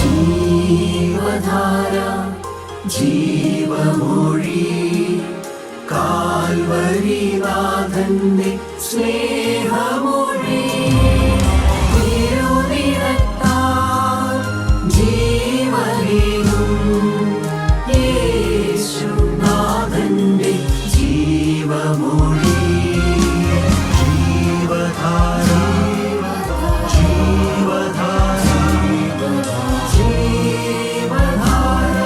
ജീവധാര ജീവമൊഴി കാൽവരിനാഥന്റെ സ്നേഹമൊഴി തിരുനിറത്താൽ ജീവനേകും യേശുനാഥന്റെ ജീവമൊഴി ജീവധാര ജീവധാര ജീവധാര.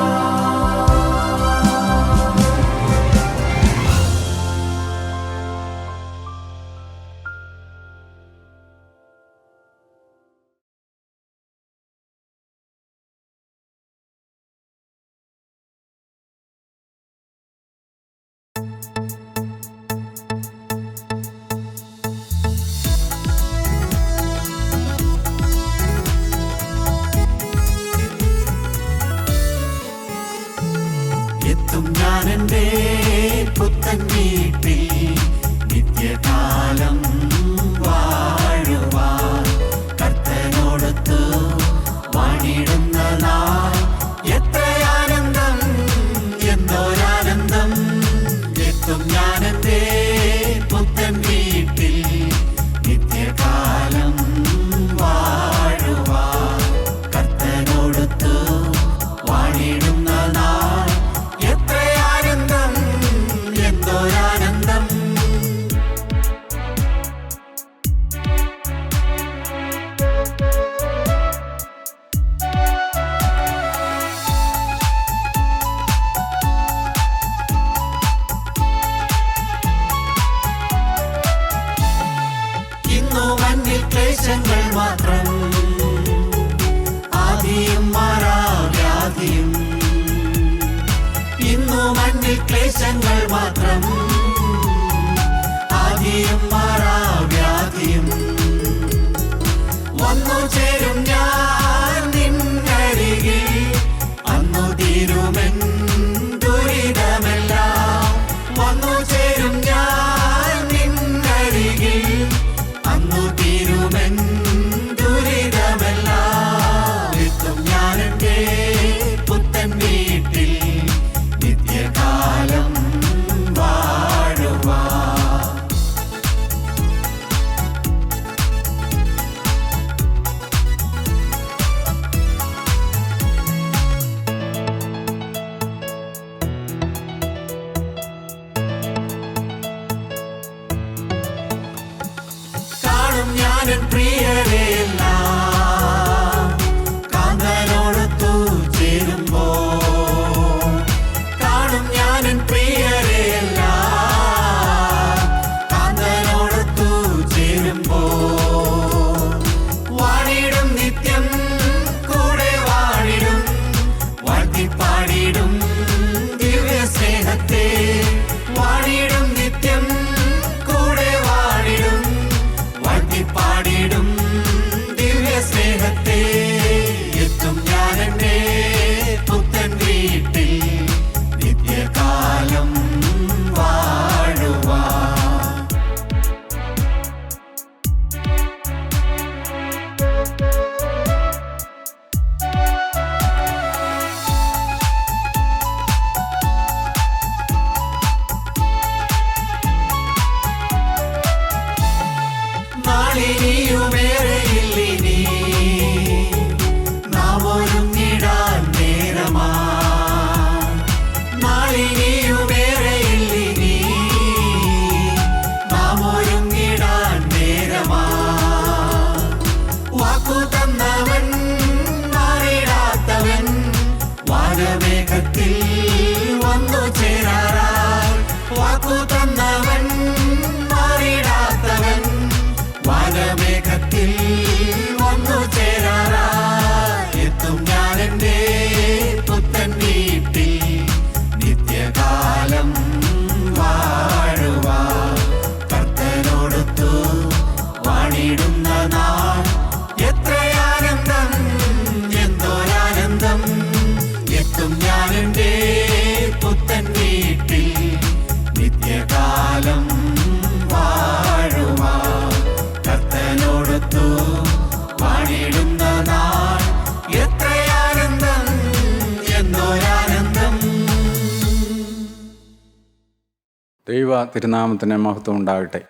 ദൈവ തിരുനാമത്തിന് മഹത്വം ഉണ്ടാകട്ടെ.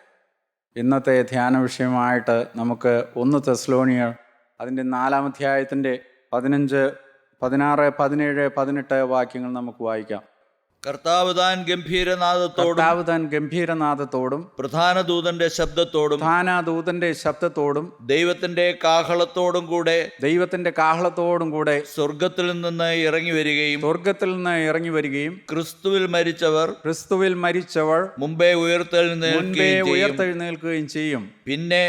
ഇന്നത്തെ ധ്യാന വിഷയമായിട്ട് നമുക്ക് 1 തെസ്സലോനിയർ അതിൻ്റെ 4-ാം അധ്യായത്തിൻ്റെ 15, 16, 17, 18 വാക്യങ്ങൾ നമുക്ക് വായിക്കാം. കർത്താവ് താൻ ഗംഭീരനാദത്തോടും പ്രധാന ദൂതന്റെ ശബ്ദത്തോടും ദൈവത്തിന്റെ കാഹളത്തോടും കൂടെ സ്വർഗത്തിൽ നിന്ന് ഇറങ്ങി വരികയും ക്രിസ്തുവിൽ മരിച്ചവർ മുമ്പേ ഉയർത്തെഴുന്നേൽക്കുകയും ചെയ്യും. പിന്നെ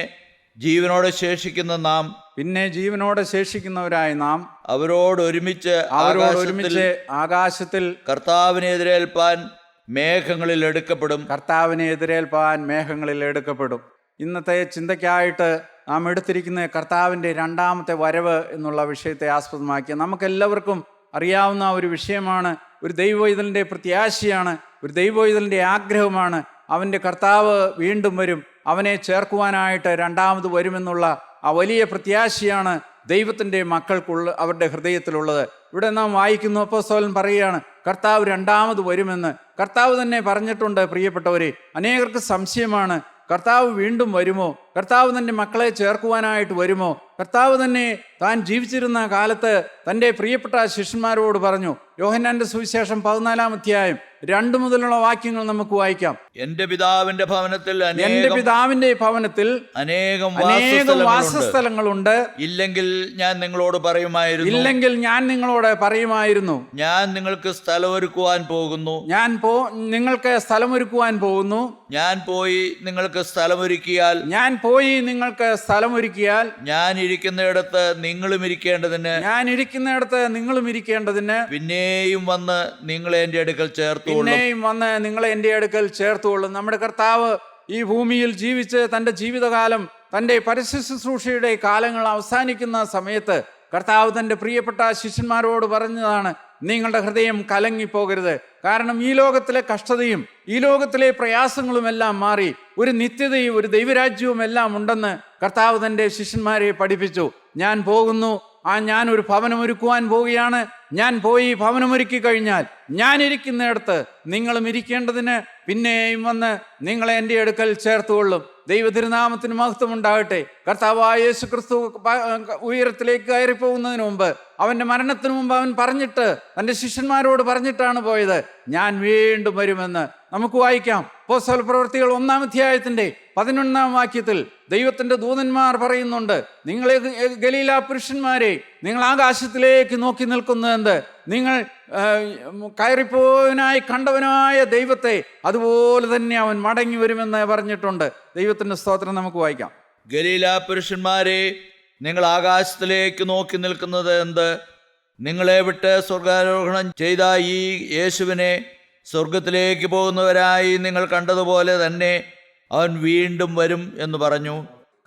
ജീവനോടെ ശേഷിക്കുന്നവരായ നാം അവരോട് ഒരുമിച്ച് ആകാശത്തിൽ കർത്താവിനെ എതിരേൽപ്പാൻ മേഘങ്ങളിൽ എടുക്കപ്പെടും. ഇന്നത്തെ ചിന്തയ്ക്കായിട്ട് നാം എടുത്തിരിക്കുന്ന കർത്താവിൻ്റെ 2ാമത്തെ വരവ് എന്നുള്ള വിഷയത്തെ ആസ്പദമാക്കി നമുക്കെല്ലാവർക്കും അറിയാവുന്ന ഒരു വിഷയമാണ്. ഒരു ദൈവവൈതലിൻ്റെ പ്രത്യാശയാണ്, ഒരു ദൈവവൈതലിൻ്റെ ആഗ്രഹമാണ്. അവൻ്റെ കർത്താവ് വീണ്ടും വരും, അവനെ ചേർക്കുവാനായിട്ട് 2ാമത് വരുമെന്നുള്ള ആ വലിയ പ്രത്യാശയാണ് ദൈവത്തിൻ്റെ അവരുടെ ഹൃദയത്തിലുള്ളത്. ഇവിടെ നാം വായിക്കുന്നു, അപ്പോസ്തലൻ പറയുകയാണ് കർത്താവ് 2ാമത് വരുമെന്ന്. കർത്താവ് തന്നെ പറഞ്ഞിട്ടുണ്ട്. പ്രിയപ്പെട്ടവരെ, അനേകർക്ക് സംശയമാണ്, കർത്താവ് വീണ്ടും വരുമോ? കർത്താവ് തൻ്റെ മക്കളെ ചേർക്കുവാനായിട്ട് വരുമോ? കർത്താവ് തന്നെ താൻ ജീവിച്ചിരുന്ന കാലത്ത് തൻ്റെ പ്രിയപ്പെട്ട ശിഷ്യന്മാരോട് പറഞ്ഞു. യോഹന്നാന്റെ സുവിശേഷം 14-ാം അധ്യായം 2 മുതലുള്ള വാക്യങ്ങൾ നമുക്ക് വായിക്കാം. എന്റെ പിതാവിന്റെ ഭവനത്തിൽ അനേകം വാസസ്ഥലങ്ങളുണ്ട്. ഇല്ലെങ്കിൽ ഞാൻ നിങ്ങളോട് പറയുമായിരുന്നു. ഞാൻ നിങ്ങൾക്ക് സ്ഥലമൊരുക്കുവാൻ പോകുന്നു. ഞാൻ പോയി നിങ്ങൾക്ക് സ്ഥലമൊരുക്കിയാൽ ഞാൻ ഇരിക്കുന്നിടത്ത് നിങ്ങളും ഇരിക്കേണ്ടതിന് പിന്നെയും വന്ന് നിങ്ങളെ എൻ്റെ അടുക്കൽ ചേർത്തുകൊള്ളും. നമ്മുടെ കർത്താവ് ഈ ഭൂമിയിൽ ജീവിച്ച് തൻ്റെ ജീവിതകാലം, തൻ്റെ പരസ്യ ശുശ്രൂഷയുടെ കാലങ്ങൾ അവസാനിക്കുന്ന സമയത്ത് കർത്താവ് തൻ്റെ പ്രിയപ്പെട്ട ശിഷ്യന്മാരോട് പറഞ്ഞതാണ്, നിങ്ങളുടെ ഹൃദയം കലങ്ങിപ്പോകരുത്. കാരണം ഈ ലോകത്തിലെ കഷ്ടതയും ഈ ലോകത്തിലെ പ്രയാസങ്ങളുമെല്ലാം മാറി ഒരു നിത്യതയും ഒരു ദൈവരാജ്യവും എല്ലാം ഉണ്ടെന്ന് കർത്താവ് തൻ്റെ ശിഷ്യന്മാരെ പഠിപ്പിച്ചു. ഞാൻ പോകുന്നു, ഞാൻ ഒരു ഭവനമൊരുക്കുവാൻ പോവുകയാണ്. ഞാൻ പോയി ഭവനമൊരുക്കി കഴിഞ്ഞാൽ ഞാൻ ഇരിക്കുന്നിടത്ത് നിങ്ങളും ഇരിക്കേണ്ടതിന് പിന്നെയും വന്ന് നിങ്ങളെ എൻ്റെ അടുക്കൽ ചേർത്തുകൊള്ളും. ദൈവ തിരുനാമത്തിന് മഹത്വം ഉണ്ടാകട്ടെ. കർത്താവായ യേശു ക്രിസ്തു ഉയരത്തിലേക്ക് കയറിപ്പോകുന്നതിന് മുമ്പ്, അവൻ്റെ മരണത്തിന് മുമ്പ് അവൻ തൻ്റെ ശിഷ്യന്മാരോട് പറഞ്ഞിട്ടാണ് പോയത്, ഞാൻ വീണ്ടും വരുമെന്ന്. നമുക്ക് വായിക്കാം. അപ്പോസ്തല പ്രവൃത്തികൾ 1-ാം അധ്യായത്തിൻ്റെ 11-ാം വാക്യത്തിൽ ദൈവത്തിൻ്റെ ദൂതന്മാർ പറയുന്നുണ്ട്, നിങ്ങളെ ഗലീല പുരുഷന്മാരെ, നിങ്ങൾ ആകാശത്തിലേക്ക് നോക്കി നിൽക്കുന്നതെന്ത്? നിങ്ങൾ കയറിപ്പോയവനായി കണ്ടവനായ ദൈവത്തെ അതുപോലെ തന്നെ അവൻ മടങ്ങി വരുമെന്ന് പറഞ്ഞിട്ടുണ്ട്. ദൈവത്തിൻ്റെ സ്തോത്രം. നമുക്ക് വായിക്കാം. ഗലീല പുരുഷന്മാരെ, നിങ്ങൾ ആകാശത്തിലേക്ക് നോക്കി നിൽക്കുന്നത് എന്ത്? നിങ്ങളെ വിട്ട് സ്വർഗാരോഹണം ചെയ്ത ഈ യേശുവിനെ സ്വർഗത്തിലേക്ക് പോകുന്നവരായി നിങ്ങൾ കണ്ടതുപോലെ തന്നെ അവൻ വീണ്ടും വരും എന്ന് പറഞ്ഞു.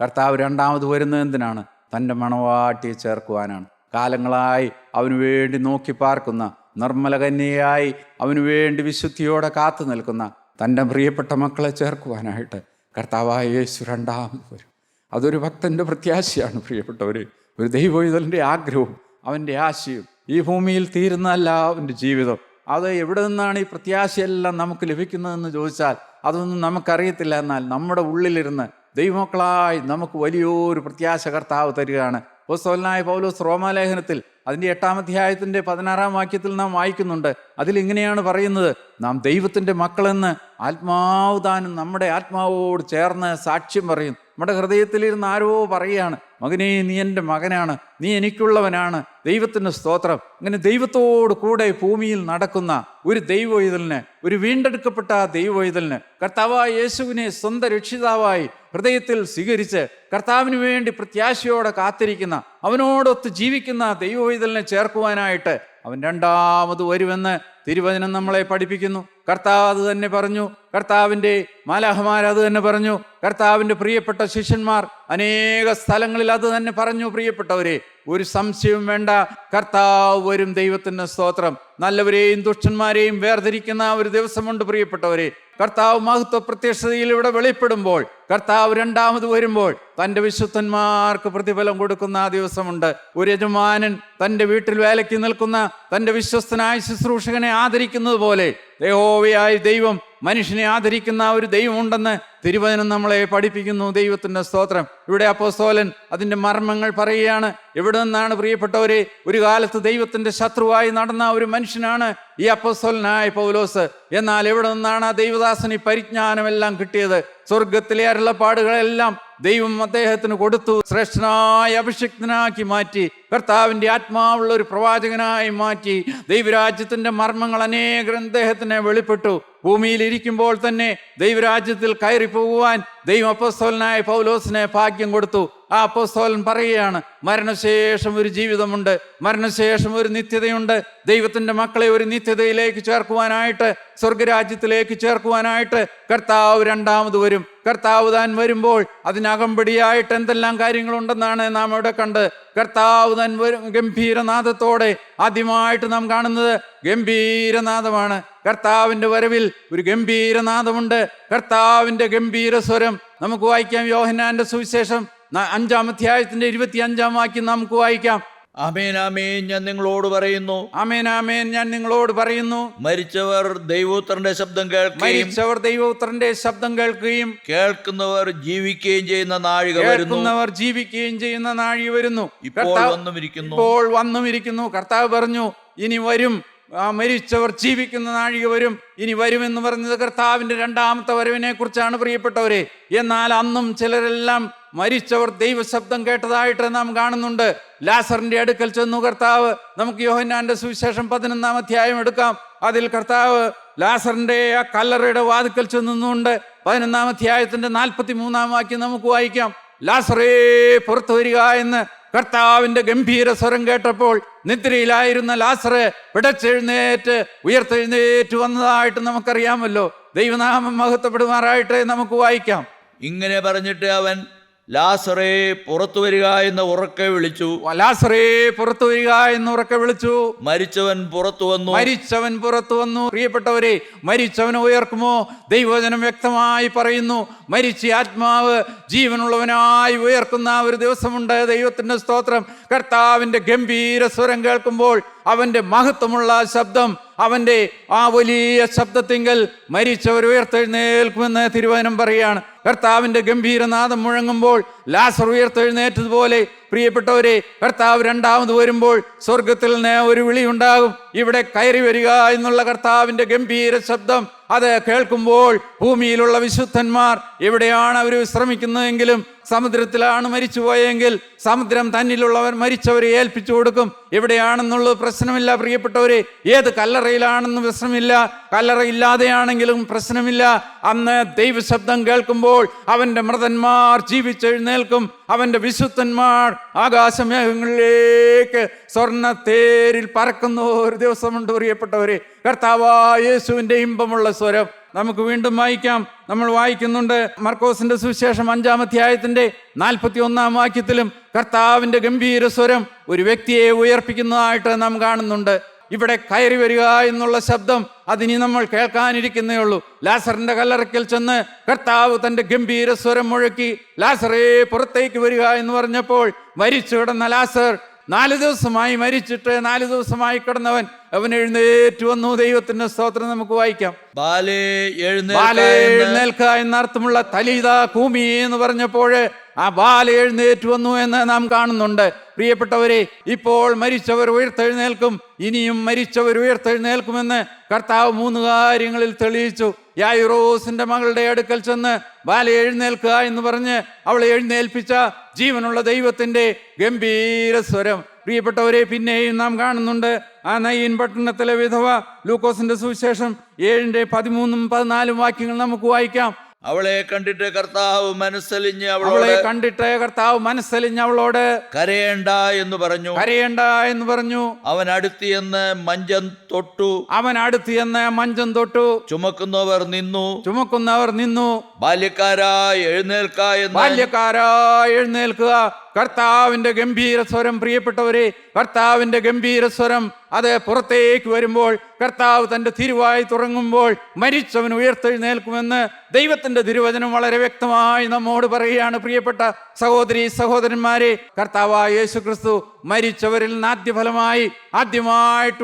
കർത്താവ് 2ാമത് വരുന്നത് എന്തിനാണ്? തൻ്റെ മണവാട്ടിയെ ചേർക്കുവാനാണ്. കാലങ്ങളായി അവന് വേണ്ടി നോക്കി പാർക്കുന്ന, നിർമ്മല കന്യയായി അവന് വേണ്ടി വിശുദ്ധിയോടെ കാത്തു നിൽക്കുന്ന തൻ്റെ പ്രിയപ്പെട്ട മക്കളെ ചേർക്കുവാനായിട്ട് കർത്താവായ യേശു 2ാമത് വരും. അതൊരു ഭക്തൻ്റെ പ്രത്യാശയാണ് പ്രിയപ്പെട്ടവർ. ഒരു ദൈവവൈതലിൻ്റെ ആഗ്രഹവും അവൻ്റെ ആശയും. ഈ ഭൂമിയിൽ തീരുന്നതല്ല അവൻ്റെ ജീവിതം. അത് എവിടെ നിന്നാണ് ഈ പ്രത്യാശയെല്ലാം നമുക്ക് ലഭിക്കുന്നതെന്ന് ചോദിച്ചാൽ അതൊന്നും നമുക്കറിയത്തില്ല. എന്നാൽ നമ്മുടെ ഉള്ളിലിരുന്ന് ദൈവമക്കളായി നമുക്ക് വലിയൊരു പ്രത്യാശ കർത്താവ് തരികയാണ്. അപ്പോസ്തലനായ പൗലോസ് റോമാലേഖനത്തിൽ അതിൻ്റെ 8-ാം അധ്യായത്തിൻ്റെ 16-ാം വാക്യത്തിൽ നാം വായിക്കുന്നുണ്ട്. അതിലിങ്ങനെയാണ് പറയുന്നത്, നാം ദൈവത്തിൻ്റെ മക്കളെന്ന് ആത്മാവ് താനും നമ്മുടെ ആത്മാവോട് ചേർന്ന് സാക്ഷ്യം പറയും. നമ്മുടെ ഹൃദയത്തിലിരുന്ന് ആരോ പറയുകയാണ്, മകനേ, നീ എൻ്റെ മകനാണ്, നീ എനിക്കുള്ളവനാണ്. ദൈവത്തിൻ്റെ സ്തോത്രം. ഇങ്ങനെ ദൈവത്തോട് കൂടെ ഭൂമിയിൽ നടക്കുന്ന ഒരു ദൈവവൈതലിന്, ഒരു വീണ്ടെടുക്കപ്പെട്ട ദൈവവൈതലിന്, കർത്താവായ യേശുവിനെ സ്വന്തം രക്ഷിതാവായി ഹൃദയത്തിൽ സ്വീകരിച്ച് കർത്താവിന് വേണ്ടി പ്രത്യാശയോടെ കാത്തിരിക്കുന്ന, അവനോടൊത്ത് ജീവിക്കുന്ന ദൈവവൈതലിനെ ചേർക്കുവാനായിട്ട് അവൻ 2ാമത് വരുമെന്ന് തിരുവചനം നമ്മളെ പഠിപ്പിക്കുന്നു. കർത്താവ് അത് തന്നെ പറഞ്ഞു. കർത്താവിൻ്റെ മാലാഖമാർ അത് തന്നെ പറഞ്ഞു. കർത്താവിൻ്റെ പ്രിയപ്പെട്ട ശിഷ്യന്മാർ അനേക സ്ഥലങ്ങളിൽ അത് തന്നെ പറഞ്ഞു. പ്രിയപ്പെട്ടവരെ, ഒരു സംശയവും വേണ്ട, കർത്താവ് വരും. ദൈവത്തിൻ്റെ സ്തോത്രം. നല്ലവരെയും ദുഷ്ടന്മാരെയും വേർതിരിക്കുന്ന ഒരു ദിവസമുണ്ട് പ്രിയപ്പെട്ടവരെ. കർത്താവ് മഹത്വ പ്രത്യക്ഷതയിൽ ഇവിടെ വെളിപ്പെടുമ്പോൾ, കർത്താവ് 2ാമത് വരുമ്പോൾ തൻ്റെ വിശുദ്ധന്മാർക്ക് പ്രതിഫലം കൊടുക്കുന്ന ആ ദിവസമുണ്ട്. ഒരു യജമാനൻ തൻ്റെ വീട്ടിൽ വേലയ്ക്ക് നിൽക്കുന്ന തൻ്റെ വിശ്വസ്തനായ ശുശ്രൂഷകനെ ആദരിക്കുന്നത് പോലെ യഹോവയായ ദൈവം മനുഷ്യനെ ആദരിക്കുന്ന ഒരു ദൈവമുണ്ടെന്ന് തിരുവചനം നമ്മളെ പഠിപ്പിക്കുന്നു. ദൈവത്തിന്റെ സ്തോത്രം. ഇവിടെ അപ്പോസ്തലൻ അതിന്റെ മർമ്മങ്ങൾ പറയുകയാണ്. എവിടെ നിന്നാണ് പ്രിയപ്പെട്ടവരെ? ഒരു കാലത്ത് ദൈവത്തിന്റെ ശത്രുവായി നടന്ന ഒരു മനുഷ്യനാണ് ഈ അപ്പോസ്തലനായ പൗലോസ്. എന്നാൽ എവിടെ നിന്നാണ് ആ ദൈവദാസന് ഈ പരിജ്ഞാനമെല്ലാം കിട്ടിയത്? സ്വർഗത്തിലെ അരുളപ്പാടുകളെല്ലാം ദൈവം അദ്ദേഹത്തിന് കൊടുത്തു. ശ്രേഷ്ഠനായ അഭിഷിക്തനാക്കി മാറ്റി, കർത്താവിന്റെ ആത്മാവുള്ള ഒരു പ്രവാചകനായി മാറ്റി. ദൈവരാജ്യത്തിന്റെ മർമ്മങ്ങൾ അനേകം അദ്ദേഹത്തിന് വെളിപ്പെട്ടു. ഭൂമിയിൽ ഇരിക്കുമ്പോൾ തന്നെ ദൈവരാജ്യത്തിൽ കയറി പോകുവാൻ ദൈവം അപ്പോസ്തലനായ പൗലോസിനെ ഭാഗ്യം കൊടുത്തു. ആ അപ്പോസ്തലൻ പറയുകയാണ്, മരണശേഷം ഒരു ജീവിതമുണ്ട്, മരണശേഷം ഒരു നിത്യതയുണ്ട്. ദൈവത്തിന്റെ മക്കളെ ഒരു നിത്യതയിലേക്ക് ചേർക്കുവാനായിട്ട്, സ്വർഗരാജ്യത്തിലേക്ക് ചേർക്കുവാനായിട്ട് കർത്താവ് രണ്ടാമത് വരും. കർത്താവ് താൻ വരുമ്പോൾ അതിനകമ്പടിയായിട്ട് എന്തെല്ലാം കാര്യങ്ങളുണ്ടെന്നാണ് നാം ഇവിടെ കണ്ട്. കർത്താവ് താൻ വരും ഗംഭീരനാദത്തോടെ. ആദ്യമായിട്ട് നാം കാണുന്നത് ഗംഭീരനാദമാണ്. കർത്താവിന്റെ വരവിൽ ഒരു ഗംഭീരനാദമുണ്ട്, കർത്താവിന്റെ ഗംഭീര സ്വരം. നമുക്ക് വായിക്കാം യോഹന്നാന്റെ സുവിശേഷം 5-ാം അധ്യായത്തിന്റെ 25-ാം വാക്യം നമുക്ക് വായിക്കാം. ആമേൻ ആമേൻ ഞാൻ നിങ്ങളോട് പറയുന്നു, ആമേൻ ആമേൻ ഞാൻ നിങ്ങളോട് പറയുന്നു, മരിച്ചവർ ദൈവപുത്രന്റെ ശബ്ദം കേൾക്കുകയും മരിച്ചവർ ദൈവപുത്രന്റെ ശബ്ദം കേൾക്കുകയും കേൾക്കുന്നവർ ജീവിക്കുകയും ചെയ്യുന്ന നാഴിക വരുന്നു. കേൾക്കുന്നവർ ജീവിക്കുകയും ചെയ്യുന്ന നാഴിക വരുന്നു. ഇപ്പോൾ വന്നുമിരിക്കുന്നു. ഇപ്പോൾ വന്നുമിരിക്കുന്നു. കർത്താവ് പറഞ്ഞു ഇനി വരും. മരിച്ചവർ ജീവിക്കുന്ന നാഴിക വരും. ഇനി വരുമെന്ന് പറഞ്ഞത് കർത്താവിന്റെ രണ്ടാമത്തെ വരവിനെ കുറിച്ചാണ് പ്രിയപ്പെട്ടവരെ. എന്നാൽ അന്നും ചിലരെല്ലാം മരിച്ചവർ ദൈവശബ്ദം കേട്ടതായിട്ട് നാം കാണുന്നുണ്ട്. ലാസറിന്റെ അടുക്കൽ ചെന്നു കർത്താവ്. നമുക്ക് യോഹന്നാന്റെ സുവിശേഷം 11-ാം അധ്യായം എടുക്കാം. അതിൽ കർത്താവ് ലാസറിന്റെ ആ കല്ലറയുടെ വാതിക്കൽ ചെന്നുകൊണ്ട് 11-ാം അധ്യായത്തിന്റെ 43-ാം വാക്യം നമുക്ക് വായിക്കാം. ലാസറേ പുറത്തു വരിക എന്ന് കർത്താവിന്റെ ഗംഭീര സ്വരം കേട്ടപ്പോൾ നിദ്രയിലായിരുന്ന ലാസറ് പിടച്ചെഴുന്നേറ്റ് ഉയർത്തെഴുന്നേറ്റ് വന്നതായിട്ട് നമുക്കറിയാമല്ലോ. ദൈവനാമം മഹത്വപ്പെടുമാറായിട്ട് നമുക്ക് വായിക്കാം. ഇങ്ങനെ പറഞ്ഞിട്ട് അവൻ ലാസറേ പുറത്തു വരിക എന്ന് ഉറക്കെ വിളിച്ചു. ലാസറേ പുറത്തു വരിക എന്ന് ഉറക്കെ വിളിച്ചു. മരിച്ചവൻ പുറത്തു വന്നു. മരിച്ചവൻ പുറത്തു വന്നു. പ്രിയപ്പെട്ടവരെ, മരിച്ചവനെ ഉയർക്കുമോ? ദൈവവചനം വ്യക്തമായി പറയുന്നു, മരിച്ച ആത്മാവ് ജീവനുള്ളവനായി ഉയർക്കുന്ന ഒരു ദിവസമുണ്ട്. ദൈവത്തിന്റെ സ്തോത്രം. കർത്താവിന്റെ ഗംഭീര സ്വരം കേൾക്കുമ്പോൾ അവന്റെ മഹത്വമുള്ള ശബ്ദം, അവന്റെ ആ വലിയ ശബ്ദത്തിങ്കൽ മരിച്ചവർ ഉയർത്തെഴുന്നേൽക്കുമെന്ന് തിരുവചനം പറയുകയാണ്. കർത്താവിന്റെ ഗംഭീരനാദം മുഴങ്ങുമ്പോൾ ലാസർ ഉയർത്തെഴുന്നേറ്റതുപോലെ പ്രിയപ്പെട്ടവരെ, കർത്താവ് രണ്ടാമത് വരുമ്പോൾ സ്വർഗത്തിൽ നിന്ന് ഒരു വിളി ഉണ്ടാകും, ഇവിടെ കയറി വരിക എന്നുള്ള കർത്താവിന്റെ ഗംഭീര ശബ്ദം. അത് കേൾക്കുമ്പോൾ ഭൂമിയിലുള്ള വിശുദ്ധന്മാർ എവിടെയാണ് അവർ വിശ്രമിക്കുന്നതെങ്കിലും സമുദ്രത്തിലാണ് മരിച്ചുപോയെങ്കിൽ സമുദ്രം തന്നിലുള്ളവർ മരിച്ചവരെ ഏൽപ്പിച്ചു കൊടുക്കും. എവിടെയാണെന്നുള്ളത് പ്രശ്നമില്ല പ്രിയപ്പെട്ടവരെ. ഏത് കല്ലറയിലാണെന്ന് പ്രശ്നമില്ല, കല്ലറയില്ലാതെയാണെങ്കിലും പ്രശ്നമില്ല. അന്ന് ദൈവശബ്ദം കേൾക്കുമ്പോൾ അവന്റെ മൃതന്മാർ ജീവിച്ചെഴുന്നേൽക്കും. അവന്റെ വിശുദ്ധന്മാർ ആകാശമേഘങ്ങളിലേക്ക് സ്വർണ്ണ തേരിൽ പറക്കുന്ന ഒരു ദിവസമുണ്ട് പ്രിയപ്പെട്ടവരെ. കർത്താവായ യേശുവിന്റെ ഇമ്പമുള്ള സ്വരം നമുക്ക് വീണ്ടും വായിക്കാം. നമ്മൾ വായിക്കുന്നുണ്ട് മർക്കോസിന്റെ സുവിശേഷം 5-ാം അധ്യായത്തിന്റെ 41-ാം വാക്യത്തിലും കർത്താവിന്റെ ഗംഭീര സ്വരം ഒരു വ്യക്തിയെ ഉയർപ്പിക്കുന്നതായിട്ട് നാം കാണുന്നുണ്ട്. ഇവിടെ കയറി വരിക എന്നുള്ള ശബ്ദം അതിനി നമ്മൾ കേൾക്കാനിരിക്കുന്നേ ഉള്ളൂ. ലാസറിന്റെ കല്ലറയ്ക്കൽ ചെന്ന് കർത്താവ് തന്റെ ഗംഭീര സ്വരം മുഴക്കി, ലാസറേ പുറത്തേക്ക് വരിക എന്ന് പറഞ്ഞപ്പോൾ മരിച്ചു കിടന്ന ലാസർ 4 ദിവസമായി മരിച്ചിട്ട് 4 ദിവസമായി കിടന്നവൻ അവൻ എഴുന്നേറ്റ് വന്നു. ദൈവത്തിന്റെ സ്തോത്രം നമുക്ക് വായിക്കാം. ബാലേ എഴുന്നേൽക്ക എന്നർത്ഥമുള്ള തലീത കൂമി എന്ന് പറഞ്ഞപ്പോൾ ആ ബാല എഴുന്നേറ്റ് വന്നു എന്ന് നാം കാണുന്നുണ്ട്. പ്രിയപ്പെട്ടവരെ, ഇപ്പോൾ മരിച്ചവർ ഉയർത്തെഴുന്നേൽക്കും, ഇനിയും മരിച്ചവർ ഉയർത്തെഴുന്നേൽക്കുമെന്ന് കർത്താവ് 3 കാര്യങ്ങളിൽ തെളിയിച്ചു. യായിറോസിന്റെ മകളുടെ അടുക്കൽ ചെന്ന് ബാല എഴുന്നേൽക്കുക എന്ന് പറഞ്ഞ് അവളെ എഴുന്നേൽപ്പിച്ച ജീവനുള്ള ദൈവത്തിന്റെ ഗംഭീര സ്വരം. പ്രിയപ്പെട്ടവരെ, പിന്നെയും നാം കാണുന്നുണ്ട് ആ നയീൻ പട്ടണത്തിലെ വിധവ. ലൂക്കോസിന്റെ സുവിശേഷം 7-13-ഉം 14-ഉം വാക്യങ്ങൾ നമുക്ക് വായിക്കാം. അവളെ കണ്ടിട്ട് കർത്താവ് മനസ്സലിഞ്ഞ് അവളോട് കരയേണ്ട എന്ന് പറഞ്ഞു. അവൻ അടുത്തിയെന്ന് മഞ്ചം തൊട്ടു. ചുമക്കുന്നവർ നിന്നു. ബാല്യക്കാരായി എഴുന്നേൽക്കുക. കർത്താവിന്റെ ഗംഭീര സ്വരം. പ്രിയപ്പെട്ടവരെ, കർത്താവിന്റെ ഗംഭീര സ്വരം അത് പുറത്തേക്ക് വരുമ്പോൾ, കർത്താവ് തന്റെ തിരുവായി തുറങ്ങുമ്പോൾ മരിച്ചവൻ ഉയർത്തെഴുന്നേൽക്കുമെന്ന് ദൈവത്തിന്റെ തിരുവചനം വളരെ വ്യക്തമായി നമ്മോട് പറയുകയാണ്. പ്രിയപ്പെട്ട സഹോദരി സഹോദരന്മാരെ, കർത്താവായ യേശു ക്രിസ്തു മരിച്ചവരിൽ നിന്ന് ആദ്യഫലമായി ആദ്യമായിട്ട്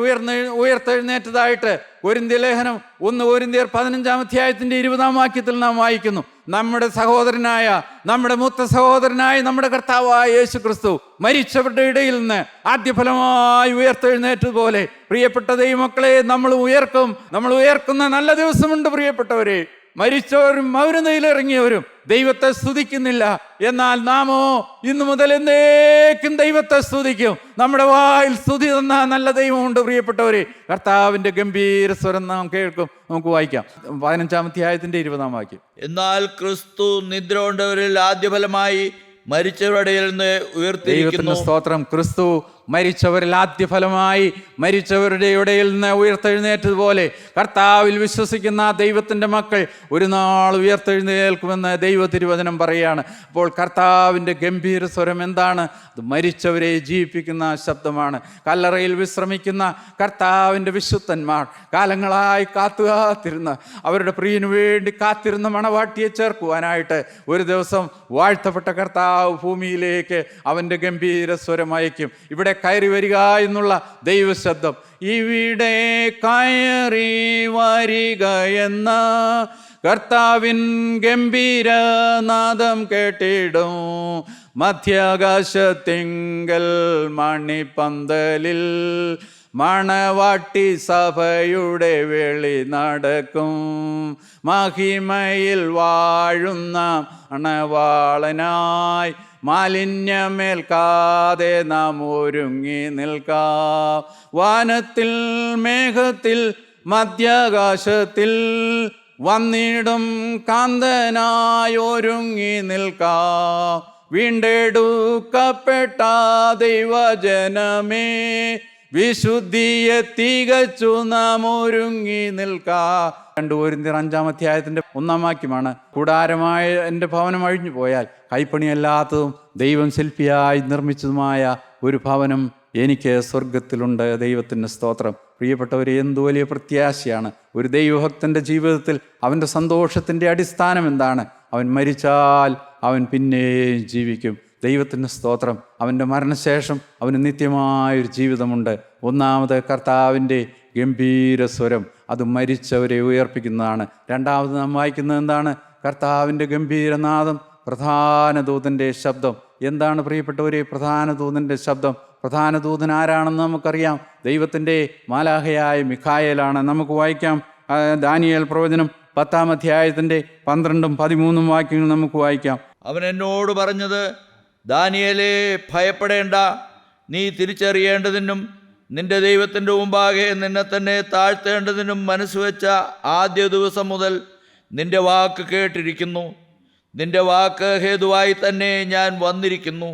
ഉയർത്തെഴുന്നേറ്റതായിട്ട് കൊരിന്ത്യർ ലേഖനം 1 കൊരിന്ത്യർ 15-ാം അധ്യായത്തിന്റെ 20-ാം വാക്യത്തിൽ നാം വായിക്കുന്നു. നമ്മുടെ സഹോദരനായ, നമ്മുടെ മൂത്ത സഹോദരനായ നമ്മുടെ കർത്താവായ യേശു ക്രിസ്തു മരിച്ചവരുടെ ഇടയിൽ നിന്ന് ആദ്യഫലമായി ഉയർത്തെഴുന്നേറ്റതുപോലെ പ്രിയപ്പെട്ട ദൈവമക്കളെ നമ്മൾ ഉയർക്കുന്ന നല്ല ദിവസമുണ്ട്. പ്രിയപ്പെട്ടവരെ, മരിച്ചവരും മൗനതയിലിറങ്ങിയവരും ദൈവത്തെ സ്തുതിക്കുന്നില്ല. എന്നാൽ നാമോ ഇന്നു മുതൽ എന്നേക്കും ദൈവത്തെ സ്തുതിക്കും. നമ്മുടെ വായിൽ സ്തുതി തന്ന നല്ല ദൈവമുണ്ട്. പ്രിയപ്പെട്ടവരെ, കർത്താവിന്റെ ഗംഭീര സ്വരം നാം കേൾക്കും. നമുക്ക് വായിക്കാം 15-ാം അധ്യായത്തിന്റെ 20-ാം വാക്യം. എന്നാൽ ക്രിസ്തു നിദ്ര കൊണ്ടവരിൽ ആദ്യഫലമായി മരിച്ചവരുടെ ഇടയിൽ നിന്ന് ഉയർത്തിയിരിക്കുന്നു. സ്തോത്രം. ക്രിസ്തു മരിച്ചവരിൽ ആദ്യഫലമായി മരിച്ചവരുടെ ഇടയിൽ നിന്ന് ഉയർത്തെഴുന്നേറ്റതുപോലെ കർത്താവിൽ വിശ്വസിക്കുന്ന ദൈവത്തിൻ്റെ മക്കൾ ഒരു നാൾ ഉയർത്തെഴുന്നേൽക്കുമെന്ന് ദൈവ തിരുവചനം പറയുകയാണ്. അപ്പോൾ കർത്താവിൻ്റെ ഗംഭീര സ്വരം എന്താണ്? അത് മരിച്ചവരെ ജീവിപ്പിക്കുന്ന ശബ്ദമാണ്. കല്ലറയിൽ വിശ്രമിക്കുന്ന കർത്താവിൻ്റെ വിശുദ്ധന്മാർ കാലങ്ങളായി കാത്തിരുന്ന അവരുടെ പ്രിയനു വേണ്ടി കാത്തിരുന്ന മണവാട്ടിയെ ചേർക്കുവാനായിട്ട് ഒരു ദിവസം വാഴ്ത്തപ്പെട്ട കർത്താവ് ഭൂമിയിലേക്ക് അവൻ്റെ ഗംഭീര സ്വരം അയക്കും. ഇവിടെ കയറി വരിക എന്നുള്ള ദൈവശബ്ദം, ഇവിടെ കയറി വരിക എന്ന കർത്താവിൻ ഗംഭീരനാദം കേട്ടിടും. മധ്യാകാശത്തിങ്കൽ മണിപ്പന്തലിൽ മണവാട്ടി സഭയുടെ വെളി നടക്കും. മഹിമയിൽ വാഴുന്ന മണവാളനായി മാലിന്യമേൽക്കാതെ നാം ഒരുങ്ങി നിൽക്കാം. വാനത്തിൽ മേഘത്തിൽ മധ്യാകാശത്തിൽ വന്നിടും കാന്തനായി ഒരുങ്ങി നിൽക്കാം. വീണ്ടെടുക്കപ്പെട്ട ദൈവജനമേ, വിശുദ്ധിയെ തികച്ചു നാം ഒരുങ്ങി നിൽക്കാം. 2 കൊരിന്ത്യർ 5-ാം അധ്യായത്തിന്റെ 1-ാം വാക്യമാണ്. കൂടാരമായ എൻ്റെ ഭവനം അഴിഞ്ഞു പോയാൽ കൈപ്പണിയല്ലാത്തതും ദൈവം ശില്പിയായി നിർമ്മിച്ചതുമായ ഒരു ഭവനം എനിക്ക് സ്വർഗത്തിലുണ്ട്. ദൈവത്തിൻ്റെ സ്തോത്രം. പ്രിയപ്പെട്ടവരെ, എന്തു വലിയ പ്രത്യാശയാണ് ഒരു ദൈവഭക്തൻ്റെ ജീവിതത്തിൽ. അവൻ്റെ സന്തോഷത്തിൻ്റെ അടിസ്ഥാനം എന്താണ്? അവൻ മരിച്ചാൽ അവൻ പിന്നെയും ജീവിക്കും. ദൈവത്തിൻ്റെ സ്തോത്രം. അവൻ്റെ മരണശേഷം അവന് നിത്യമായൊരു ജീവിതമുണ്ട്. ഒന്നാമത് കർത്താവിൻ്റെ ഗംഭീര സ്വരം, അത് മരിച്ചവരെ ഉയർപ്പിക്കുന്നതാണ്. രണ്ടാമത് നാം വായിക്കുന്നത് എന്താണ്? കർത്താവിൻ്റെ ഗംഭീരനാദം, പ്രധാന ദൂതൻ്റെ ശബ്ദം. എന്താണ് പ്രിയപ്പെട്ടവരെ പ്രധാന ദൂതൻ്റെ ശബ്ദം? പ്രധാന ദൂതൻ ആരാണെന്ന് നമുക്കറിയാം. ദൈവത്തിൻ്റെ മാലാഖയായ മിഖായേലാണ്. നമുക്ക് വായിക്കാം ദാനിയേൽ പ്രവചനം 10-ാം അധ്യായത്തിൻ്റെ 12-ഉം 13-ഉം വാക്യങ്ങൾ നമുക്ക് വായിക്കാം. അവൻ എന്നോട് പറഞ്ഞത്, ദാനിയേലേ, ഭയപ്പെടേണ്ട. നീ തിരിച്ചറിയേണ്ടതിനും നിന്റെ ദൈവത്തിൻ്റെ മുമ്പാകെ നിന്നെ തന്നെ താഴ്ത്തേണ്ടതിനും മനസ്സുവെച്ച ആദ്യ ദിവസം മുതൽ നിന്റെ വാക്ക് കേട്ടിരിക്കുന്നു. നിന്റെ വാക്ക് ഹേതുവായി തന്നെ ഞാൻ വന്നിരിക്കുന്നു.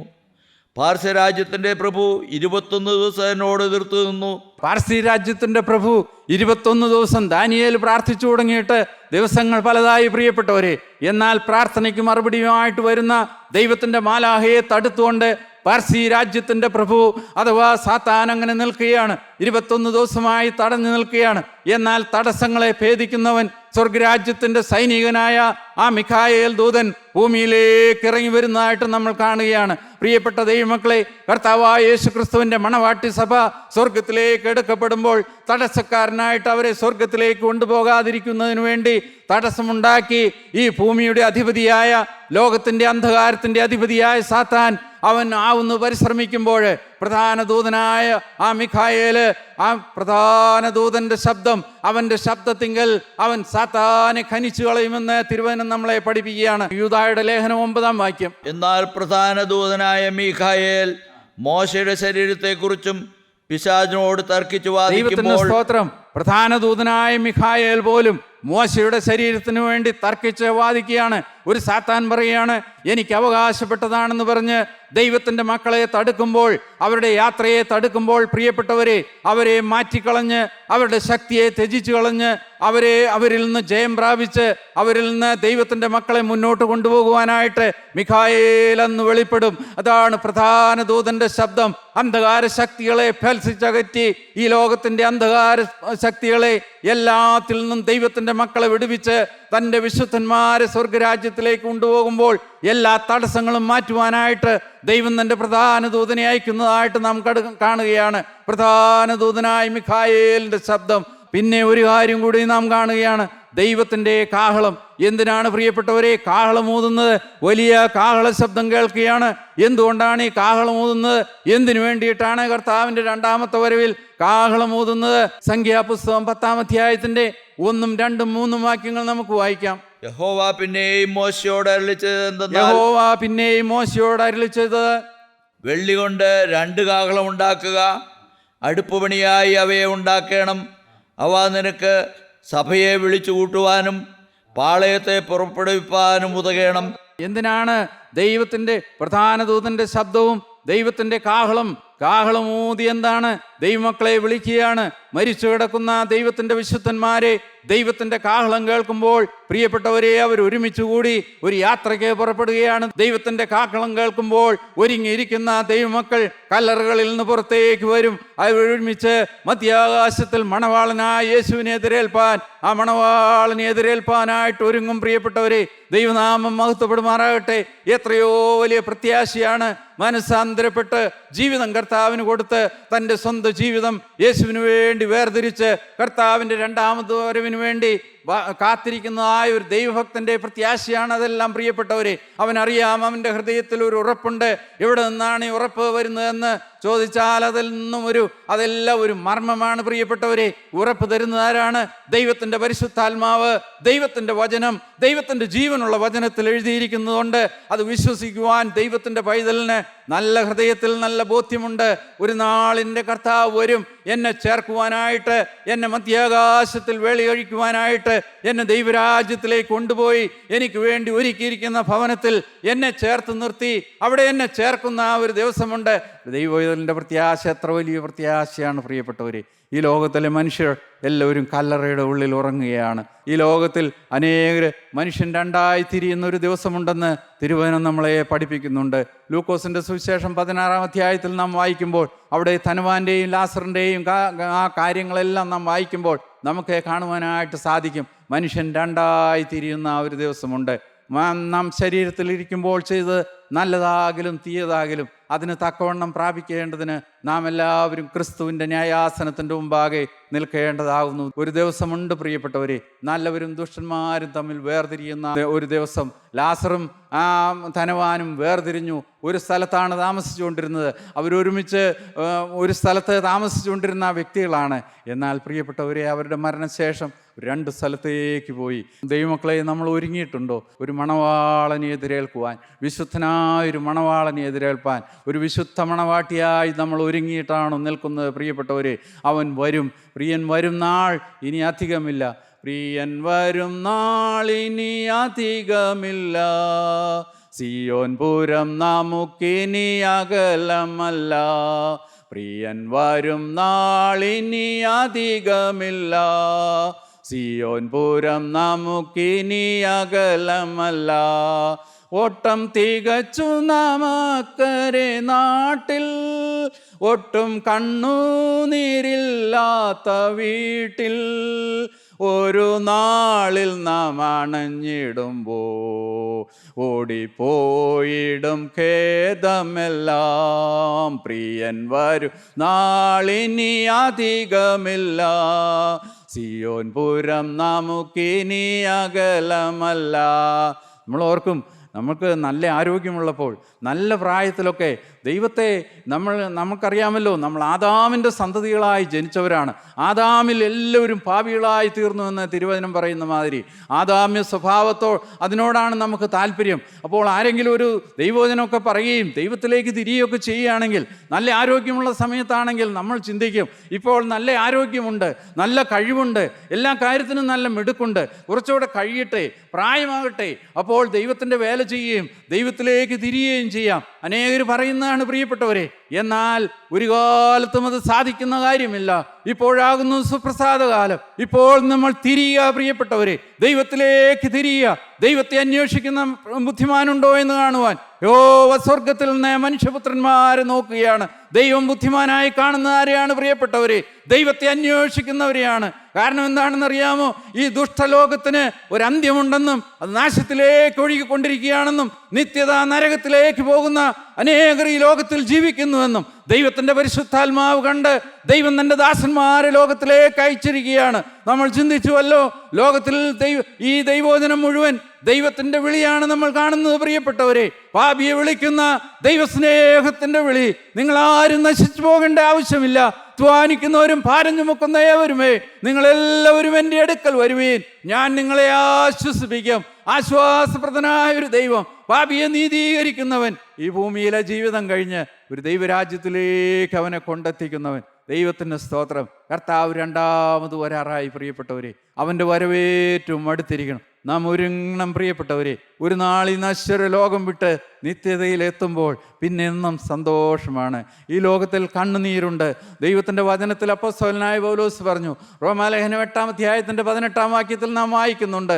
പാർസ്യ രാജ്യത്തിൻ്റെ പ്രഭു 21 ദിവസം എന്നോട് എതിർത്തു നിന്നു. പാർസി രാജ്യത്തിൻ്റെ പ്രഭു 21 ദിവസം ദാനിയേൽ പ്രാർത്ഥിച്ചു തുടങ്ങിയിട്ട് ദിവസങ്ങൾ പലതായി പ്രിയപ്പെട്ടവരെ. എന്നാൽ പ്രാർത്ഥനയ്ക്ക് മറുപടിയുമായിട്ട് വരുന്ന ദൈവത്തിൻ്റെ മാലാഹയെ തടുത്തുകൊണ്ട് പാർസി രാജ്യത്തിൻ്റെ പ്രഭു അഥവാ സാത്താൻ അങ്ങനെ നിൽക്കുകയാണ്. 21 ദിവസമായി തടഞ്ഞു നിൽക്കുകയാണ്. എന്നാൽ തടസ്സങ്ങളെ ഭേദിക്കുന്നവൻ സ്വർഗരാജ്യത്തിൻ്റെ സൈനികനായ ആ മിഖായേൽ ദൂതൻ ഭൂമിയിലേക്ക് ഇറങ്ങി വരുന്നതായിട്ട് നമ്മൾ കാണുകയാണ്. പ്രിയപ്പെട്ട ദൈവമക്കളെ, കർത്താവായ യേശു ക്രിസ്തുവിൻ്റെ മണവാട്ടി സഭ സ്വർഗത്തിലേക്ക് എടുക്കപ്പെടുമ്പോൾ തടസ്സക്കാരനായിട്ട് അവരെ സ്വർഗത്തിലേക്ക് കൊണ്ടുപോകാതിരിക്കുന്നതിന് വേണ്ടി തടസ്സമുണ്ടാക്കി ഈ ഭൂമിയുടെ അധിപതിയായ, ലോകത്തിൻ്റെ അന്ധകാരത്തിൻ്റെ അധിപതിയായ സാത്താൻ അവൻ ആവുന്നു പരിശ്രമിക്കുമ്പോൾ പ്രധാന ദൂതനായ ആ മിഖായേല്, ആ പ്രധാന ദൂതന്റെ ശബ്ദം, അവന്റെ ശബ്ദത്തിങ്കൽ അവൻ സാത്താനെ ഖനിച്ചു കളയുമെന്ന് തിരുവചനം നമ്മളെ പഠിപ്പിക്കുകയാണ്. യൂദായുടെ ലേഖനം 9-ാം വാക്യം. എന്നാൽ പ്രധാന ദൂതനായ മീഖായേൽ മോശയുടെ ശരീരത്തെക്കുറിച്ചും പിശാചിനോട് തർക്കിച്ചു വാദിക്കുമ്പോൾ, സ്തോത്രം, പ്രധാന ദൂതനായ മിഖായേൽ പോലും മോശയുടെ ശരീരത്തിന് വേണ്ടി തർക്കിച്ച് വാദിക്കുകയാണ്. ഒരു സാത്താൻ പറയുകയാണ്, എനിക്ക് അവകാശപ്പെട്ടതാണെന്ന് പറഞ്ഞ് ദൈവത്തിൻ്റെ മക്കളെ തടുക്കുമ്പോൾ, അവരുടെ യാത്രയെ തടുക്കുമ്പോൾ, പ്രിയപ്പെട്ടവരെ, അവരെ മാറ്റിക്കളഞ്ഞ് അവരുടെ ശക്തിയെ ത്യജിച്ചു കളഞ്ഞ് അവരിൽ നിന്ന് ജയം പ്രാപിച്ച് അവരിൽ നിന്ന് ദൈവത്തിൻ്റെ മക്കളെ മുന്നോട്ട് കൊണ്ടുപോകുവാനായിട്ട് മിഖായേൽ അന്ന് വെളിപ്പെടും. അതാണ് പ്രധാന ദൂതന്റെ ശബ്ദം. അന്ധകാര ശക്തികളെ ഫൽസിച്ചകറ്റി ഈ ലോകത്തിൻ്റെ അന്ധകാര ശക്തികളെ എല്ലാത്തിൽ നിന്നും ദൈവത്തിൻ്റെ മക്കളെ വിടുവിച്ച് തൻ്റെ വിശുദ്ധന്മാരെ സ്വർഗരാജ്യത്തിലേക്ക് കൊണ്ടുപോകുമ്പോൾ എല്ലാ തടസ്സങ്ങളും മാറ്റുവാനായിട്ട് ദൈവം തൻ്റെ പ്രധാന ദൂതനെ അയക്കുന്നതായി വരുന്നതായിട്ട് നാം കാണുകയാണ്. പ്രധാന ദൂതനായ മിഖായേലിൻ്റെ ശബ്ദം. പിന്നെ ഒരു കാര്യം കൂടി നാം കാണുകയാണ്, ദൈവത്തിൻ്റെ കാഹളം. എന്തിനാണ് പ്രിയപ്പെട്ടവരെ കാഹളം ഊതുന്നത്? വലിയ കാഹള ശബ്ദം കേൾക്കുകയാണ്. എന്തുകൊണ്ടാണ് ഈ കാഹളം ഊതുന്നത്? എന്തിനു വേണ്ടിയിട്ടാണ് കർത്താവിൻ്റെ രണ്ടാമത്തെ വരവിൽ കാഹളം ഊതുന്നത്? സംഖ്യാപുസ്തകം 10-ാം അധ്യായത്തിൻ്റെ 1, 2, 3 വാക്യങ്ങൾ നമുക്ക് വായിക്കാം. യഹോവ പിന്നെയും മോശയോട് അരുളിച്ചത്, വെള്ളി കൊണ്ട് 2 കാഹളം ഉണ്ടാക്കുക, അടുപ്പുപണിയായി അവയെ ഉണ്ടാക്കണം. അവ നിനക്ക് സഭയെ വിളിച്ചു കൂട്ടുവാനും പാളയത്തെ പുറപ്പെടുവിപ്പാനും ഉതകണം. എന്തിനാണ് ദൈവത്തിൻ്റെ പ്രധാന ദൂതന്റെ ശബ്ദവും ദൈവത്തിൻ്റെ കാഹളം ഊതി എന്താണ്? ദൈവമക്കളെ വിളിക്കുകയാണ്. മരിച്ചു കിടക്കുന്ന ദൈവത്തിൻ്റെ വിശുദ്ധന്മാരെ ദൈവത്തിൻ്റെ കാഹളം കേൾക്കുമ്പോൾ പ്രിയപ്പെട്ടവരെ അവർ ഒരുമിച്ച് കൂടി ഒരു യാത്രയ്ക്ക് പുറപ്പെടുകയാണ്. ദൈവത്തിൻ്റെ കാഹളം കേൾക്കുമ്പോൾ ഒരുങ്ങിയിരിക്കുന്ന ദൈവമക്കൾ കല്ലറുകളിൽ നിന്ന് പുറത്തേക്ക് വരും. അവർ ഒരുമിച്ച് മധ്യാകാശത്തിൽ മണവാളനായ യേശുവിനെ എതിരേൽപ്പാൻ, ആ മണവാളനെ എതിരേൽപ്പാനായിട്ട് ഒരുങ്ങും. പ്രിയപ്പെട്ടവരെ, ദൈവനാമം മഹത്വപ്പെടുമാറാകട്ടെ. എത്രയോ വലിയ പ്രത്യാശയാണ്. മനസ്സാന്തരപ്പെട്ട് ജീവിതം കർത്താവിന് കൊടുത്ത് തൻ്റെ സ്വന്തം ജീവിതം യേശുവിന് വേണ്ടി വേർതിരിച്ച് കർത്താവിൻ്റെ രണ്ടാമത് വരവിന് വേണ്ടി കാത്തിരിക്കുന്നതായ ഒരു ദൈവഭക്തന്റെ പ്രത്യാശയാണ് അതെല്ലാം. പ്രിയപ്പെട്ടവരെ, അവനറിയാം, അവൻ്റെ ഹൃദയത്തിൽ ഒരു ഉറപ്പുണ്ട്. എവിടെ നിന്നാണ് ഈ ഉറപ്പ് വരുന്നതെന്ന് ചോദിച്ചാൽ അതെല്ലാം ഒരു മർമ്മമാണ്. പ്രിയപ്പെട്ടവരെ, ഉറപ്പ് തരുന്നത് ആരാണ്? ദൈവത്തിൻ്റെ പരിശുദ്ധാത്മാവ്, ദൈവത്തിൻ്റെ വചനം, ദൈവത്തിൻ്റെ ജീവനുള്ള വചനത്തിൽ എഴുതിയിരിക്കുന്നതുകൊണ്ട് അത് വിശ്വസിക്കുവാൻ ദൈവത്തിൻ്റെ പൈതലിന് നല്ല ഹൃദയത്തിൽ നല്ല ബോധ്യമുണ്ട്. ഒരു നാളിൻ്റെ കർത്താവ് വരും എന്നെ ചേർക്കുവാനായിട്ട്, എന്നെ മധ്യാകാശത്തിൽ വേളിയൊഴിക്കുവാനായിട്ട്, എന്നെ ദൈവരാജ്യത്തിലേക്ക് കൊണ്ടുപോയി എനിക്ക് വേണ്ടി ഒരുക്കിയിരിക്കുന്ന ഭവനത്തിൽ എന്നെ ചേർത്ത് നിർത്തി അവിടെ എന്നെ ചേർക്കുന്ന ആ ഒരു ദിവസമുണ്ട്. ദൈവത്തിൻ്റെ പ്രത്യാശ എത്ര വലിയ പ്രത്യാശയാണ് പ്രിയപ്പെട്ടവരെ. ഈ ലോകത്തിലെ മനുഷ്യർ എല്ലാവരും കല്ലറയുടെ ഉള്ളിൽ ഉറങ്ങുകയാണ്. ഈ ലോകത്തിൽ അനേകർ മനുഷ്യൻ 2ആയി തിരിയുന്ന ഒരു ദിവസമുണ്ടെന്ന് തിരുവചനം നമ്മളെ പഠിപ്പിക്കുന്നുണ്ട്. ലൂക്കോസിൻ്റെ സുവിശേഷം 16-ാം അധ്യായത്തിൽ നാം വായിക്കുമ്പോൾ അവിടെ ധനവാന്റെയും ലാസറിൻ്റെയും ആ കാര്യങ്ങളെല്ലാം നാം വായിക്കുമ്പോൾ നമുക്ക് കാണുവാനായിട്ട് സാധിക്കും. മനുഷ്യൻ 2ആയി തിരിയുന്ന ആ ഒരു ദിവസമുണ്ട്. നാം ശരീരത്തിലിരിക്കുമ്പോൾ ചെയ്ത് നല്ലതാകലും തീയതാകലും അതിന് തക്കവണ്ണം പ്രാപിക്കേണ്ടതിന് നാം എല്ലാവരും ക്രിസ്തുവിൻ്റെ ന്യായാസനത്തിൻ്റെ മുമ്പാകെ നിൽക്കേണ്ടതാകുന്നു. ഒരു ദിവസമുണ്ട് പ്രിയപ്പെട്ടവരെ, നല്ലവരും ദുഷ്ടന്മാരും തമ്മിൽ വേർതിരിയുന്ന ഒരു ദിവസം. ലാസറും ആ ധനവാനും വേർതിരിഞ്ഞു. ഒരു സ്ഥലത്താണ് താമസിച്ചുകൊണ്ടിരുന്നത്. അവരൊരുമിച്ച് ഒരു സ്ഥലത്ത് താമസിച്ചുകൊണ്ടിരുന്ന വ്യക്തികളാണ്. എന്നാൽ പ്രിയപ്പെട്ടവരെ, അവരുടെ മരണശേഷം 2 സ്ഥലത്തേക്ക് പോയി. ദൈവമക്കളെ, നമ്മൾ ഒരുങ്ങിയിട്ടുണ്ടോ ഒരു മണവാളനെ എതിരേൽക്കുവാൻ? വിശുദ്ധനായൊരു മണവാളനെ എതിരേൽപ്പാൻ ഒരു വിശുദ്ധ മണവാട്ടിയായി നമ്മൾ ഒരുങ്ങിയിട്ടാണോ നിൽക്കുന്നത്? പ്രിയപ്പെട്ടവരെ, അവൻ വരും. പ്രിയൻ വരും നാൾ ഇനി അധികമില്ല. പ്രിയൻ വരും നാൾ ഇനി അധികമില്ല. സിയോൻ പുരം നമുക്കിനി അകലമല്ല. പ്രിയൻ വരും നാൾ ഇനി അധികമില്ല. സിയോൻ പുരം നമുക്കിനി അകലമല്ല. ഓട്ടം തികച്ചു നാമക്കരെ നാട്ടിൽ, ഒട്ടും കണ്ണുനീരില്ലാത്ത വീട്ടിൽ, ഒരു നാളിൽ നാം അണഞ്ഞിടുമ്പോ ഓടിപ്പോയിടും ഖേദമെല്ലാം. പ്രിയൻ വരും നാളിനി അധികമില്ല. സിയോൻ പുരം നമുക്കിനി അകലമല്ല. നമ്മൾ ഓർക്കും, നമുക്ക് നല്ല ആരോഗ്യമുള്ളപ്പോൾ നല്ല പ്രായത്തിലൊക്കെ ദൈവത്തെ നമുക്കറിയാമല്ലോ, നമ്മൾ ആദാമിൻ്റെ സന്തതികളായി ജനിച്ചവരാണ്. ആദാമിൽ എല്ലാവരും പാപികളായി തീർന്നു എന്ന് തിരുവചനം പറയുന്ന മാതിരി ആദാമ്യ അതിനോടാണ് നമുക്ക് താല്പര്യം. അപ്പോൾ ആരെങ്കിലും ഒരു ദൈവവചനമൊക്കെ പറയുകയും ദൈവത്തിലേക്ക് തിരിയുകയൊക്കെ ചെയ്യുകയാണെങ്കിൽ, നല്ല ആരോഗ്യമുള്ള സമയത്താണെങ്കിൽ നമ്മൾ ചിന്തിക്കും, ഇപ്പോൾ നല്ല ആരോഗ്യമുണ്ട്, നല്ല കഴിവുണ്ട്, എല്ലാ കാര്യത്തിനും നല്ല മിടുക്കുണ്ട്, കുറച്ചുകൂടെ കഴിയട്ടെ, പ്രായമാകട്ടെ, അപ്പോൾ ദൈവത്തിൻ്റെ വേല ചെയ്യുകയും ദൈവത്തിലേക്ക് തിരിയുകയും ചെയ്യാം. അനേകർ പറയുന്നതാണ് പ്രിയപ്പെട്ടവരെ. എന്നാൽ ഒരു കാലത്തും അത് സാധിക്കുന്ന കാര്യമില്ല. ഇപ്പോഴാകുന്നു സുപ്രസാദ കാലം. ഇപ്പോൾ നമ്മൾ തിരിയുക പ്രിയപ്പെട്ടവരെ, ദൈവത്തിലേക്ക് തിരിയുക. ദൈവത്തെ അന്വേഷിക്കുന്ന ബുദ്ധിമാനുണ്ടോ എന്ന് കാണുവാൻ യഹോവ സ്വർഗത്തിൽ നിന്ന് മനുഷ്യപുത്രന്മാരെ നോക്കുകയാണ്. ദൈവം ബുദ്ധിമാനായി കാണുന്ന ആരെയാണ് പ്രിയപ്പെട്ടവരെ? ദൈവത്തെ അന്വേഷിക്കുന്നവരെയാണ്. കാരണം എന്താണെന്നറിയാമോ? ഈ ദുഷ്ടലോകത്തിന് ഒരന്ത്യമുണ്ടെന്നും അത് നാശത്തിലേക്ക് ഒഴുകിക്കൊണ്ടിരിക്കുകയാണെന്നും നിത്യത നരകത്തിലേക്ക് പോകുന്ന അനേകർ ഈ ലോകത്തിൽ ജീവിക്കുന്നുവെന്നും ദൈവത്തിൻ്റെ പരിശുദ്ധാത്മാവ് കണ്ട് ദൈവം തൻ്റെ ദാസന്മാരെ ലോകത്തിലേക്ക് അയച്ചിരിക്കുകയാണ്. നമ്മൾ ചിന്തിച്ചുവല്ലോ, ലോകത്തിൽ ഈ ദൈവവചനം മുഴുവൻ ദൈവത്തിൻ്റെ വിളിയാണ് നമ്മൾ കാണുന്നത്. പ്രിയപ്പെട്ടവരെ, പാപിയെ വിളിക്കുന്ന ദൈവസ്നേഹത്തിൻ്റെ വിളി. നിങ്ങളാരും നശിച്ചു പോകേണ്ട ആവശ്യമില്ല. അധ്വാനിക്കുന്നവരും ഭാരം ചുമക്കുന്ന ഏവരുമേ, നിങ്ങളെല്ലാവരും എൻ്റെ അടുക്കൽ വരുവീൻ, ഞാൻ നിങ്ങളെ ആശ്വസിപ്പിക്കും. ആശ്വാസപ്രദനായ ഒരു ദൈവം, പാപിയെ നീതീകരിക്കുന്നവൻ, ഈ ഭൂമിയിലെ ജീവിതം കഴിഞ്ഞ് ഒരു ദൈവരാജ്യത്തിലേക്ക് അവനെ കൊണ്ടെത്തിക്കുന്നവൻ. ദൈവത്തിൻ്റെ സ്തോത്രം. കർത്താവ് രണ്ടാമത് വരാറായി പ്രിയപ്പെട്ടവരെ. അവൻ്റെ വരവേറ്റവും അടുത്തിരിക്കണം. നാം ഒരുങ്ങണം പ്രിയപ്പെട്ടവരെ. ഒരു നാൾ ഈ നശ്വര ലോകം വിട്ട് നിത്യതയിലെത്തുമ്പോൾ പിന്നെ എന്നും സന്തോഷമാണ്. ഈ ലോകത്തിൽ കണ്ണുനീരുണ്ട്. ദൈവത്തിൻ്റെ വചനത്തിൽ അപ്പോസ്തലനായ പൗലോസ് പറഞ്ഞു, റോമാലേഖനം 8-ാം അധ്യായത്തിൻ്റെ 18-ാം വാക്യത്തിൽ നാം വായിക്കുന്നുണ്ട്,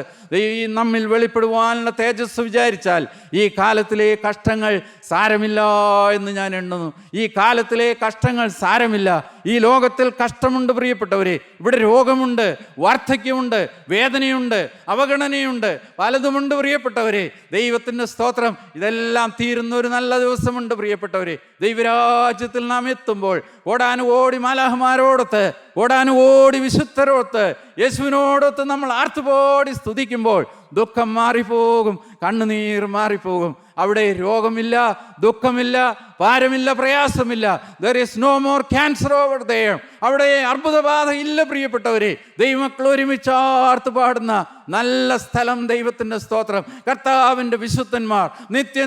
നമ്മിൽ വെളിപ്പെടുവാനുള്ള തേജസ് വിചാരിച്ചാൽ ഈ കാലത്തിലെ കഷ്ടങ്ങൾ സാരമില്ല എന്ന് ഞാൻ എണ്ണുന്നു. ഈ കാലത്തിലെ കഷ്ടങ്ങൾ സാരമില്ല. ഈ ലോകത്തിൽ കഷ്ടമുണ്ട് പ്രിയപ്പെട്ടവരെ. ഇവിടെ രോഗമുണ്ട്, വാർദ്ധക്യമുണ്ട്, വേദനയുണ്ട്, അവഗണനയുണ്ട്, പലതുമുണ്ട് പ്രിയപ്പെട്ടവരെ. ദൈവത്തിൻ്റെ സ്തോത്രം. ഇതെല്ലാം തീരുന്ന ഒരു നല്ല ദിവസമുണ്ട് പ്രിയപ്പെട്ടവരെ. ദൈവരാജ്യത്തിൽ നാം എത്തുമ്പോൾ ഓടാനുഓടി മാലാഹമാരോടൊത്ത്, ഓടാനുഓടി വിശുദ്ധരോടൊത്ത്, യേശുവിനോടൊത്ത് നമ്മൾ ആർത്തുപോടി സ്തുതിക്കുമ്പോൾ ദുഃഖം മാറിപ്പോകും, കണ്ണുനീർ മാറിപ്പോകും. അവിടെ രോഗമില്ല, ദുഃഖമില്ല, ഭാരമില്ല, പ്രയാസമില്ല. There is no more cancer over there. അവിടെ അർബുദബാധ ഇല്ല പ്രിയപ്പെട്ടവരെ. ദൈവമക്കൾ ഒരുമിച്ച് ആർത്ത് പാടുന്ന നല്ല സ്ഥലം. ദൈവത്തിൻ്റെ സ്തോത്രം. കർത്താവിൻ്റെ വിശുദ്ധന്മാർ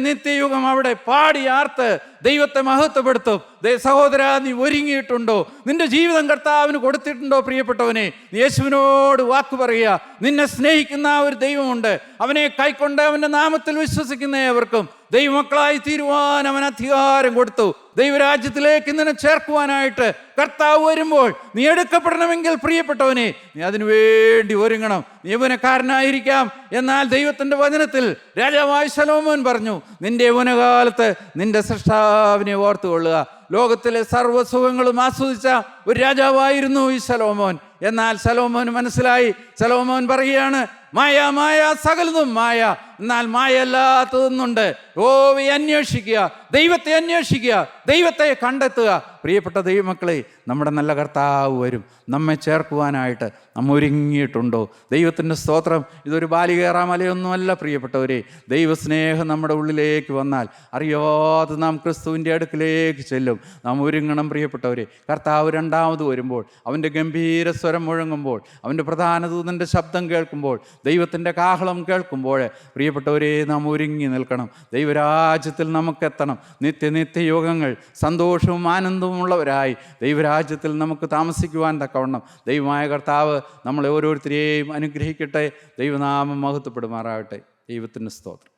നിത്യയുഗം അവിടെ പാടി ആർത്ത് ദൈവത്തെ മഹത്വപ്പെടുത്തും. സഹോദര, നീ ഒരുങ്ങിയിട്ടുണ്ടോ? നിന്റെ ജീവിതം കർത്താവിന് കൊടുത്തിട്ടുണ്ടോ? പ്രിയപ്പെട്ടവനെ, യേശുവിനോട് വാക്ക് പറയുക. നിന്നെ സ്നേഹിക്കുന്ന ഒരു ദൈവമുണ്ട്. അവനെ കൈക്കൊണ്ട് അവൻ്റെ നാമത്തിൽ വിശ്വസിക്കുന്ന ഏവർക്കും ദൈവമക്കളായി തീരുവാൻ അവൻ അധികാരം കൊടുത്തു. ദൈവരാജ്യത്തിലേക്ക് നിന്നെ ചേർക്കുവാനായിട്ട് കർത്താവ് വരുമ്പോൾ നീ എടുക്കപ്പെടണമെങ്കിൽ പ്രിയപ്പെട്ടവനെ, നീ അതിനു വേണ്ടി ഒരുങ്ങണം. നീ യൗവനക്കാരനായിരിക്കാം, എന്നാൽ ദൈവത്തിൻ്റെ വചനത്തിൽ രാജാവായ ശലോമോൻ പറഞ്ഞു, നിന്റെ യൗവനകാലത്ത് നിന്റെ സൃഷ്ടാവിനെ ഓർത്തുകൊള്ളുക. ലോകത്തിലെ സർവ്വസുഖങ്ങളും ആസ്വദിച്ച ഒരു രാജാവായിരുന്നു ഈ ശലോമോൻ. എന്നാൽ ശലോമോന് മനസ്സിലായി. ശലോമോൻ പറയുകയാണ്, മായ സകലതും മായ, എന്നാൽ മായല്ലാത്തതൊന്നുണ്ട്. യഹോവയെ അന്വേഷിക്കുക, ദൈവത്തെ അന്വേഷിക്കുക, ദൈവത്തെ കണ്ടെത്തുക. പ്രിയപ്പെട്ട ദൈവമക്കളെ, നമ്മുടെ നല്ല കർത്താവ് വരും നമ്മെ ചേർക്കുവാനായിട്ട്. നമ്മ ഒരുങ്ങിയിട്ടുണ്ടോ? ദൈവത്തിൻ്റെ സ്തോത്രം. ഇതൊരു ബാലികേറാമലയൊന്നുമല്ല പ്രിയപ്പെട്ടവരെ. ദൈവസ്നേഹം നമ്മുടെ ഉള്ളിലേക്ക് വന്നാൽ അറിയാതെ നാം ക്രിസ്തുവിൻ്റെ അടുക്കിലേക്ക് ചെല്ലും. നാം ഒരുങ്ങണം പ്രിയപ്പെട്ടവരെ. കർത്താവ് രണ്ടാമത് വരുമ്പോൾ, അവൻ്റെ ഗംഭീര സ്വരം മുഴങ്ങുമ്പോൾ, അവൻ്റെ പ്രധാന ദൂതൻ്റെ ശബ്ദം കേൾക്കുമ്പോൾ, ദൈവത്തിൻ്റെ കാഹളം കേൾക്കുമ്പോൾ പ്രിയപ്പെട്ടവരെ നാം ഒരുങ്ങി നിൽക്കണം. ദൈവരാജ്യത്തിൽ നമുക്കെത്തണം. നിത്യയുഗങ്ങൾ സന്തോഷവും ആനന്ദവുമുള്ളവരായി ദൈവരാജ്യത്തിൽ നമുക്ക് താമസിക്കുവാൻ തക്കവണ്ണം ദൈവമായ കർത്താവ് നമ്മളെ ഓരോരുത്തരെയും അനുഗ്രഹിക്കട്ടെ. ദൈവനാമം മഹത്വപ്പെടുമാറാകട്ടെ. ദൈവത്തിൻ്റെ സ്തോത്രം.